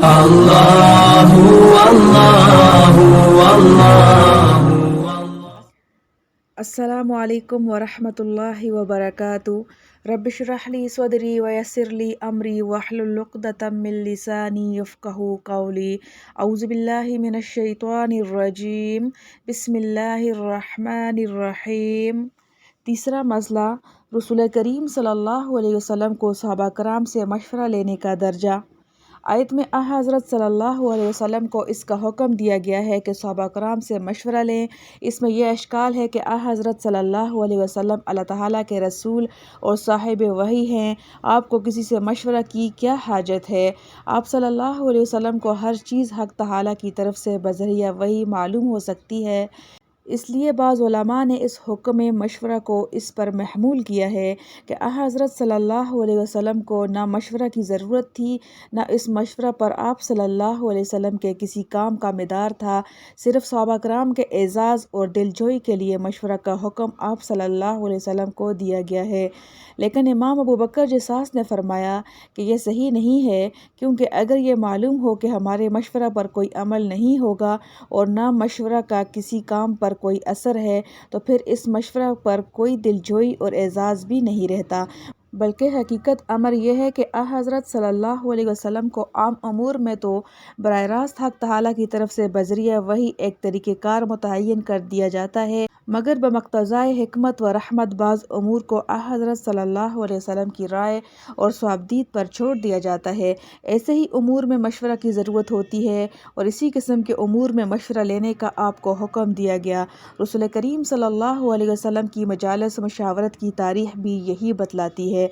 اللہ اللہ اللہ۔ السلام علیکم ورحمۃ اللہ وبرکاتہ۔ رب اشرح لی صدری ویسر لی امری واحلل عقدۃ من لسانی یفقہوا قولی۔ اعوذ باللہ من الشیطان الرجیم، بسم اللہ الرحمن الرحیم۔ تیسرا مسئلہ، رسول کریم صلی اللہ علیہ وسلم کو صحابہ کرام سے مشورہ لینے کا درجہ۔ آیت میں حضرت صلی اللہ علیہ وسلم کو اس کا حکم دیا گیا ہے کہ صحابہ کرام سے مشورہ لیں۔ اس میں یہ اشکال ہے کہ حضرت صلی اللہ علیہ وسلم اللہ تعالیٰ کے رسول اور صاحب وحی ہیں، آپ کو کسی سے مشورہ کی کیا حاجت ہے؟ آپ صلی اللہ علیہ وسلم کو ہر چیز حق تعالیٰ کی طرف سے بذریعہ وحی معلوم ہو سکتی ہے۔ اس لیے بعض علماء نے اس حکم مشورہ کو اس پر محمول کیا ہے کہ حضرت صلی اللہ علیہ وسلم کو نہ مشورہ کی ضرورت تھی، نہ اس مشورہ پر آپ صلی اللہ علیہ وسلم کے کسی کام کا مدار تھا، صرف صحابہ کرام کے اعزاز اور دلجوئی کے لیے مشورہ کا حکم آپ صلی اللہ علیہ وسلم کو دیا گیا ہے۔ لیکن امام ابو بکر جساس نے فرمایا کہ یہ صحیح نہیں ہے، کیونکہ اگر یہ معلوم ہو کہ ہمارے مشورہ پر کوئی عمل نہیں ہوگا اور نہ مشورہ کا کسی کام پر کوئی اثر ہے، تو پھر اس مشورہ پر کوئی دلجوئی اور اعزاز بھی نہیں رہتا، بلکہ حقیقت امر یہ ہے کہ حضرت صلی اللہ علیہ وسلم کو عام امور میں تو براہ راست حق تعالیٰ کی طرف سے بذریعہ وحی ایک طریقہ کار متعین کر دیا جاتا ہے، مگر بمقتضائے حکمت و رحمت بعض امور کو حضرت صلی اللہ علیہ وسلم کی رائے اور صوابدید پر چھوڑ دیا جاتا ہے۔ ایسے ہی امور میں مشورہ کی ضرورت ہوتی ہے اور اسی قسم کے امور میں مشورہ لینے کا آپ کو حکم دیا گیا۔ رسول کریم صلی اللہ علیہ وسلم کی مجالس مشاورت کی تاریخ بھی یہی بتلاتی ہے۔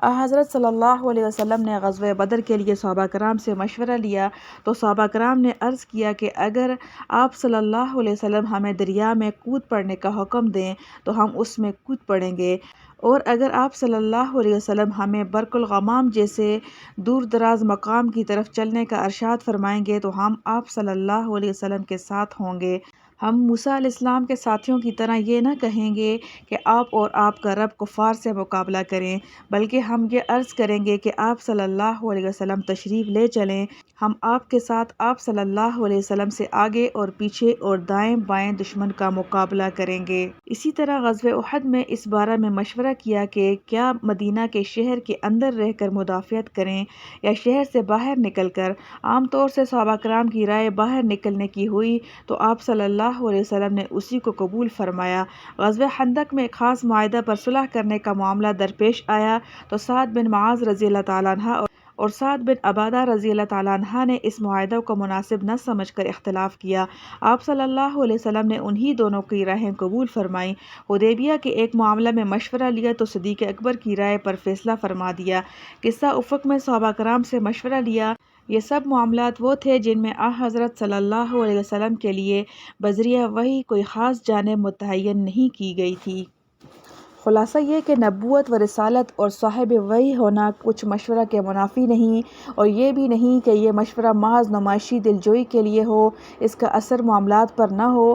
حضرت صلی اللہ علیہ وسلم نے غزوہ بدر کے لیے صحابہ کرام سے مشورہ لیا تو صحابہ کرام نے عرض کیا کہ اگر آپ صلی اللہ علیہ وسلم ہمیں دریا میں کود پڑنے کا حکم دیں تو ہم اس میں کود پڑیں گے، اور اگر آپ صلی اللہ علیہ وسلم ہمیں برق الغمام جیسے دور دراز مقام کی طرف چلنے کا ارشاد فرمائیں گے تو ہم آپ صلی اللہ علیہ وسلم کے ساتھ ہوں گے۔ ہم موسیٰ علیہ السلام کے ساتھیوں کی طرح یہ نہ کہیں گے کہ آپ اور آپ کا رب کفار سے مقابلہ کریں، بلکہ ہم یہ عرض کریں گے کہ آپ صلی اللہ علیہ وسلم تشریف لے چلیں، ہم آپ کے ساتھ آپ صلی اللہ علیہ وسلم سے آگے اور پیچھے اور دائیں بائیں دشمن کا مقابلہ کریں گے۔ اسی طرح غزوہ احد میں اس بارے میں مشورہ کیا کہ کیا مدینہ کے شہر کے اندر رہ کر مدافعت کریں یا شہر سے باہر نکل کر۔ عام طور سے صحابہ کرام کی رائے باہر نکلنے کی ہوئی تو آپ صلی اللہ علیہ وسلم نے اسی کو قبول فرمایا۔ غزوہ خندق میں ایک خاص معاہدہ پر صلح کرنے کا معاملہ درپیش آیا تو سعد بن معاذ رضی اللہ تعالیٰ عنہ اور سعد بن عبادہ رضی اللہ تعالیٰ عنہ نے اس معاہدہ کو مناسب نہ سمجھ کر اختلاف کیا۔ آپ صلی اللہ علیہ وسلم نے انہی دونوں کی رائیں قبول فرمائیں۔ حدیبیہ کے ایک معاملہ میں مشورہ لیا تو صدیق اکبر کی رائے پر فیصلہ فرما دیا۔ قصہ افق میں صحابہ کرام سے مشورہ لیا، یہ سب معاملات وہ تھے جن میں حضرت صلی اللہ علیہ وسلم کے لیے بذریعہ وحی کوئی خاص جانب متعین نہیں کی گئی تھی۔ خلاصہ یہ کہ نبوت و رسالت اور صاحب وحی ہونا کچھ مشورہ کے منافی نہیں، اور یہ بھی نہیں کہ یہ مشورہ محض نمائشی دلجوئی کے لیے ہو، اس کا اثر معاملات پر نہ ہو،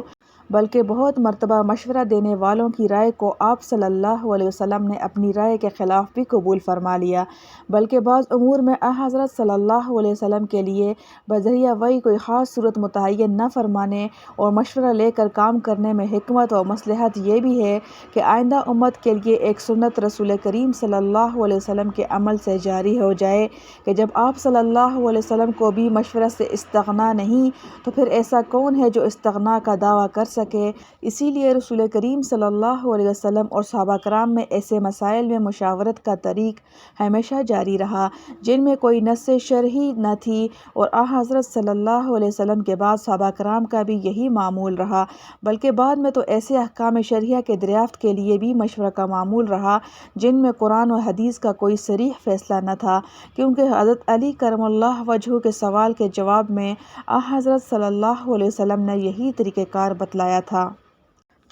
بلکہ بہت مرتبہ مشورہ دینے والوں کی رائے کو آپ صلی اللہ علیہ وسلم نے اپنی رائے کے خلاف بھی قبول فرما لیا، بلکہ بعض امور میں حضرت صلی اللہ علیہ وسلم کے لیے بذریعہ وحی کوئی خاص صورت متعین نہ فرمانے اور مشورہ لے کر کام کرنے میں حکمت و مصلحت یہ بھی ہے کہ آئندہ امت کے لیے ایک سنت رسول کریم صلی اللہ علیہ وسلم کے عمل سے جاری ہو جائے کہ جب آپ صلی اللہ علیہ وسلم کو بھی مشورہ سے استغنا نہیں تو پھر ایسا کون ہے جو استغنا کا دعویٰ کر سکے۔ اسی لیے رسول کریم صلی اللہ علیہ وسلم اور صحابہ کرام میں ایسے مسائل میں مشاورت کا طریق ہمیشہ جاری رہا جن میں کوئی نص شرعی نہ تھی، اور حضرت صلی اللہ علیہ وسلم کے بعد صحابہ کرام کا بھی یہی معمول رہا، بلکہ بعد میں تو ایسے احکام شرعیہ کے دریافت کے لیے بھی مشورہ کا معمول رہا جن میں قرآن و حدیث کا کوئی صریح فیصلہ نہ تھا، کیونکہ حضرت علی کرم اللہ وجہہ کے سوال کے جواب میں حضرت صلی اللہ علیہ وسلم نے یہی طریقہ کار بتلایا تھا۔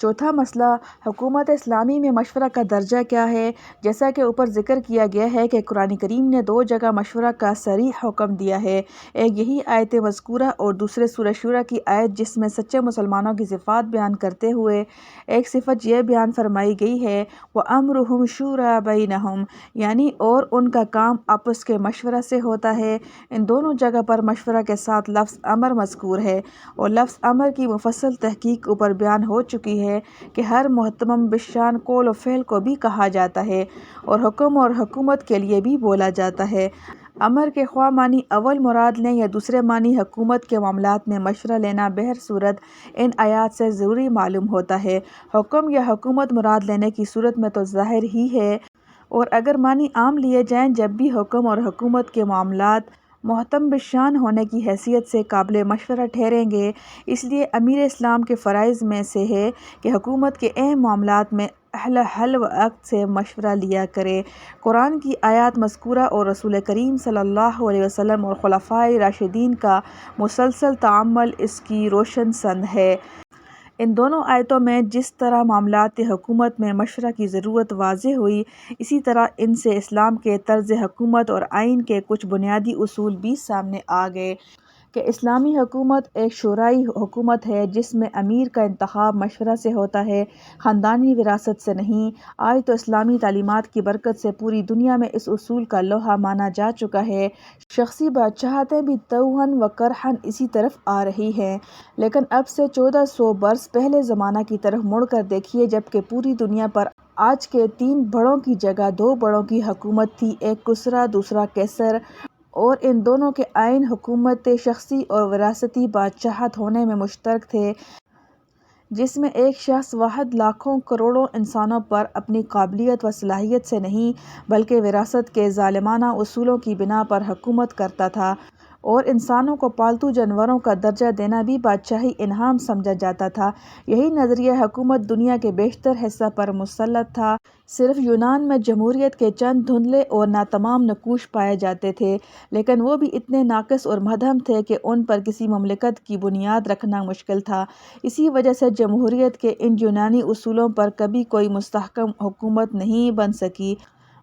چوتھا مسئلہ، حکومت اسلامی میں مشورہ کا درجہ کیا ہے؟ جیسا کہ اوپر ذکر کیا گیا ہے کہ قرآن کریم نے 2 جگہ مشورہ کا صریح حکم دیا ہے، ایک یہی آیت مذکورہ اور دوسرے سورہ شورى کی آیت جس میں سچے مسلمانوں کی صفات بیان کرتے ہوئے ایک صفت یہ بیان فرمائی گئی ہے وَأَمْرُهُمْ شُورَىٰ بَيْنَهُمْ، یعنی اور ان کا کام آپس کے مشورہ سے ہوتا ہے۔ ان دونوں جگہ پر مشورہ کے ساتھ لفظ امر مذکور ہے، اور لفظ امر کی مفصل تحقیق اوپر بیان ہو چکی ہے کہ ہر مہتمم بالشان قول و فعل کو بھی کہا جاتا ہے اور حکم اور حکومت کے لیے بھی بولا جاتا ہے۔ امر کے خواہ معنی اول مراد لیں یا دوسرے معنی حکومت کے معاملات میں مشورہ لینا بہر صورت ان آیات سے ضروری معلوم ہوتا ہے۔ حکم یا حکومت مراد لینے کی صورت میں تو ظاہر ہی ہے، اور اگر معنی عام لیے جائیں جب بھی حکم اور حکومت کے معاملات محتم بالشان ہونے کی حیثیت سے قابل مشورہ ٹھہریں گے۔ اس لیے امیر اسلام کے فرائض میں سے ہے کہ حکومت کے اہم معاملات میں اہل حل و عقد سے مشورہ لیا کرے۔ قرآن کی آیات مذکورہ اور رسول کریم صلی اللہ علیہ وسلم اور خلفائے راشدین کا مسلسل تعامل اس کی روشن سند ہے۔ ان دونوں آیتوں میں جس طرح معاملات حکومت میں مشورہ کی ضرورت واضح ہوئی، اسی طرح ان سے اسلام کے طرز حکومت اور آئین کے کچھ بنیادی اصول بھی سامنے آ گئے کہ اسلامی حکومت ایک شورائی حکومت ہے جس میں امیر کا انتخاب مشورہ سے ہوتا ہے، خاندانی وراثت سے نہیں۔ آج تو اسلامی تعلیمات کی برکت سے پوری دنیا میں اس اصول کا لوہا مانا جا چکا ہے۔ شخصی بادشاہتیں بھی طوعاً و کرہاً اسی طرف آ رہی ہیں، لیکن اب سے 1400 برس پہلے زمانہ کی طرف مڑ کر دیکھیے جبکہ پوری دنیا پر آج کے 3 بڑوں کی جگہ 2 بڑوں کی حکومت تھی، ایک کسریٰ دوسرا قیصر، اور ان دونوں کے آئین حکومت شخصی اور وراثتی بادشاہت ہونے میں مشترک تھے، جس میں ایک شخص واحد لاکھوں کروڑوں انسانوں پر اپنی قابلیت و صلاحیت سے نہیں بلکہ وراثت کے ظالمانہ اصولوں کی بنا پر حکومت کرتا تھا، اور انسانوں کو پالتو جانوروں کا درجہ دینا بھی بادشاہی انعام سمجھا جاتا تھا۔ یہی نظریہ حکومت دنیا کے بیشتر حصہ پر مسلط تھا۔ صرف یونان میں جمہوریت کے چند دھندلے اور ناتمام نقوش پائے جاتے تھے، لیکن وہ بھی اتنے ناقص اور مدھم تھے کہ ان پر کسی مملکت کی بنیاد رکھنا مشکل تھا۔ اسی وجہ سے جمہوریت کے ان یونانی اصولوں پر کبھی کوئی مستحکم حکومت نہیں بن سکی،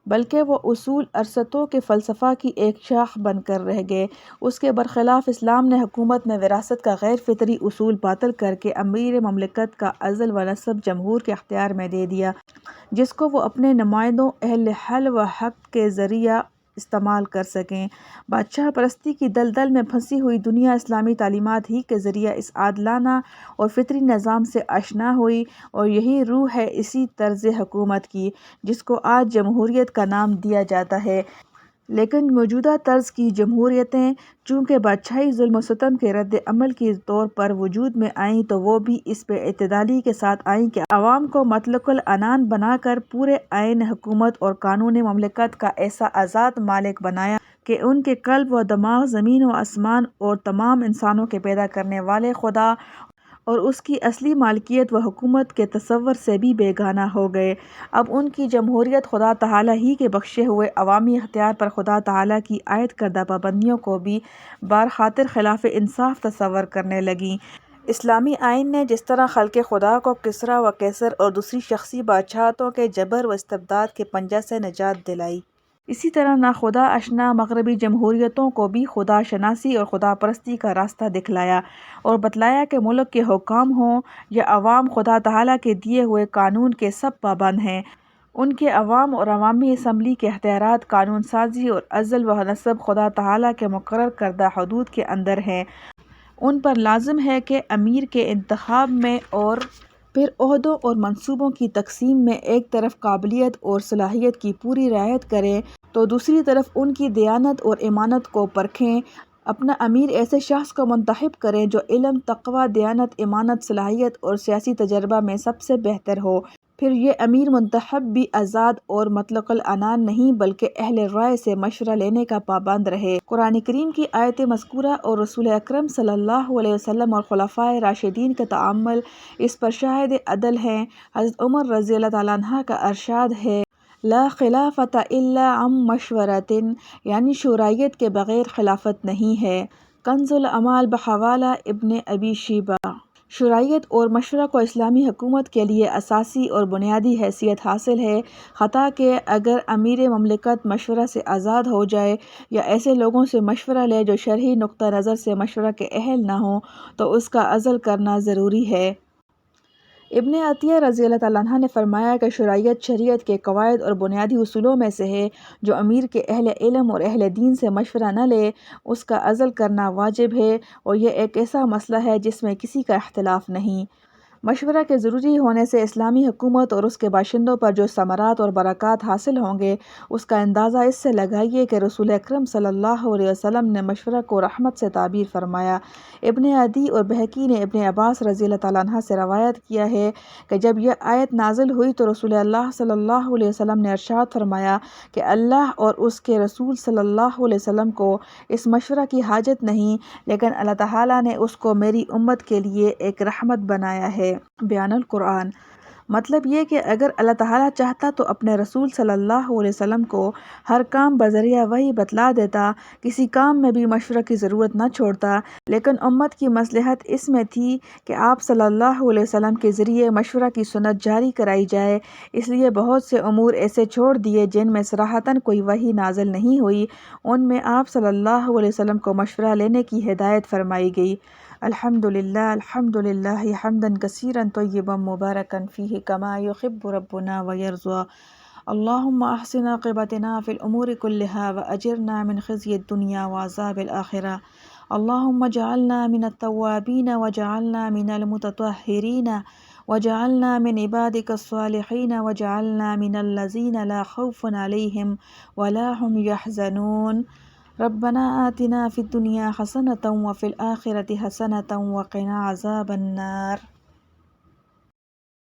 بلکہ وہ اصول ارسطو کے فلسفہ کی ایک شاخ بن کر رہ گئے۔ اس کے برخلاف اسلام نے حکومت میں وراثت کا غیر فطری اصول باطل کر کے امیر مملکت کا عزل و نصب جمہور کے اختیار میں دے دیا، جس کو وہ اپنے نمائندوں اہل حل و عقد کے ذریعہ استعمال کر سکیں۔ بادشاہ پرستی کی دلدل میں پھنسی ہوئی دنیا اسلامی تعلیمات ہی کے ذریعہ اس عادلانہ اور فطری نظام سے آشنا ہوئی، اور یہی روح ہے اسی طرز حکومت کی جس کو آج جمہوریت کا نام دیا جاتا ہے۔ لیکن موجودہ طرز کی جمہوریتیں چونکہ بادشاہی ظلم و ستم کے رد عمل کے طور پر وجود میں آئیں تو وہ بھی اس پہ اعتدالی کے ساتھ آئیں کہ عوام کو مطلق العنان بنا کر پورے آئین حکومت اور قانون مملکت کا ایسا آزاد مالک بنایا کہ ان کے قلب و دماغ زمین و آسمان اور تمام انسانوں کے پیدا کرنے والے خدا اور اس کی اصلی مالکیت و حکومت کے تصور سے بھی بیگانہ ہو گئے۔ اب ان کی جمہوریت خدا تعالیٰ ہی کے بخشے ہوئے عوامی اختیار پر خدا تعالیٰ کی عائد کردہ پابندیوں کو بھی برخاطر خلاف انصاف تصور کرنے لگیں۔ اسلامی آئین نے جس طرح خلق خدا کو کسریٰ و قیصر اور دوسری شخصی بادشاہتوں کے جبر و استبداد کے پنجہ سے نجات دلائی، اسی طرح ناخدا آشنا مغربی جمہوریتوں کو بھی خدا شناسی اور خدا پرستی کا راستہ دکھلایا اور بتلایا کہ ملک کے حکام ہوں یا عوام خدا تعالیٰ کے دیے ہوئے قانون کے سب پابند ہیں۔ ان کے عوام اور عوامی اسمبلی کے اختیارات قانون سازی اور عزل و نصب خدا تعالیٰ کے مقرر کردہ حدود کے اندر ہیں۔ ان پر لازم ہے کہ امیر کے انتخاب میں اور پھر عہدوں اور منصبوں کی تقسیم میں ایک طرف قابلیت اور صلاحیت کی پوری رعایت کریں تو دوسری طرف ان کی دیانت اور امانت کو پرکھیں۔ اپنا امیر ایسے شخص کو منتخب کریں جو علم، تقویٰ، دیانت، امانت، صلاحیت اور سیاسی تجربہ میں سب سے بہتر ہو۔ پھر یہ امیر منتخب بھی آزاد اور مطلق العنان نہیں بلکہ اہل رائے سے مشورہ لینے کا پابند رہے۔ قرآن کریم کی آیت مذکورہ اور رسول اکرم صلی اللہ علیہ وسلم اور خلفائے راشدین کا تعامل اس پر شاہد عدل ہیں۔ حضرت عمر رضی اللہ تعالیٰ عنہ کا ارشاد ہے لا خلافۃ الا عن مشورۃ، یعنی شورائیت کے بغیر خلافت نہیں ہے۔ کنز الاعمال بحوالہ ابن ابی شیبہ۔ شرعیت اور مشورہ کو اسلامی حکومت کے لیے اساسی اور بنیادی حیثیت حاصل ہے، حتیٰ کہ اگر امیر مملکت مشورہ سے آزاد ہو جائے یا ایسے لوگوں سے مشورہ لے جو شرعی نقطہ نظر سے مشورہ کے اہل نہ ہوں تو اس کا عزل کرنا ضروری ہے۔ ابن عطیہ رضی اللہ تعالیٰ عنہ نے فرمایا کہ شرعیت شریعت کے قواعد اور بنیادی اصولوں میں سے ہے، جو امیر کے اہل علم اور اہل دین سے مشورہ نہ لے اس کا عزل کرنا واجب ہے، اور یہ ایک ایسا مسئلہ ہے جس میں کسی کا اختلاف نہیں۔ مشورہ کے ضروری ہونے سے اسلامی حکومت اور اس کے باشندوں پر جو ثمرات اور برکات حاصل ہوں گے اس کا اندازہ اس سے لگائیے کہ رسول اکرم صلی اللہ علیہ وسلم نے مشورہ کو رحمت سے تعبیر فرمایا۔ ابن عدی اور بہقی نے ابن عباس رضی اللہ تعالیٰ عنہ سے روایت کیا ہے کہ جب یہ آیت نازل ہوئی تو رسول اللہ صلی اللہ علیہ وسلم نے ارشاد فرمایا کہ اللہ اور اس کے رسول صلی اللہ علیہ وسلم کو اس مشورہ کی حاجت نہیں، لیکن اللہ تعالیٰ نے اس کو میری امت کے لیے ایک رحمت بنایا ہے۔ بیان القرآن، مطلب یہ کہ اگر اللہ تعالیٰ چاہتا تو اپنے رسول صلی اللہ علیہ وسلم کو ہر کام بذریعہ وحی بتلا دیتا، کسی کام میں بھی مشورہ کی ضرورت نہ چھوڑتا، لیکن امت کی مصلحت اس میں تھی کہ آپ صلی اللہ علیہ وسلم کے ذریعے مشورہ کی سنت جاری کرائی جائے، اس لیے بہت سے امور ایسے چھوڑ دیے جن میں صراحتاً کوئی وحی نازل نہیں ہوئی، ان میں آپ صلی اللہ علیہ وسلم کو مشورہ لینے کی ہدایت فرمائی گئی۔ الحمدللہ حمداً کثیراً طیباً مبارکاً فیہ کما یحب ربنا ویرضی۔ اللہم احسن عاقبتنا فی الامور کلہا واجرنا من خزی الدنیا وعذاب الآخرہ۔ اللہم اجعلنا من التوابین وجعلنا من المتطہرین وجعلنا من عبادک الصالحین وجعلنا من الذین لا خوف علیہم ولا هم یحزنون۔ ربنا آتنا فی الدنیا حسنة وفی الآخرة حسنة وقنا عذاب النار۔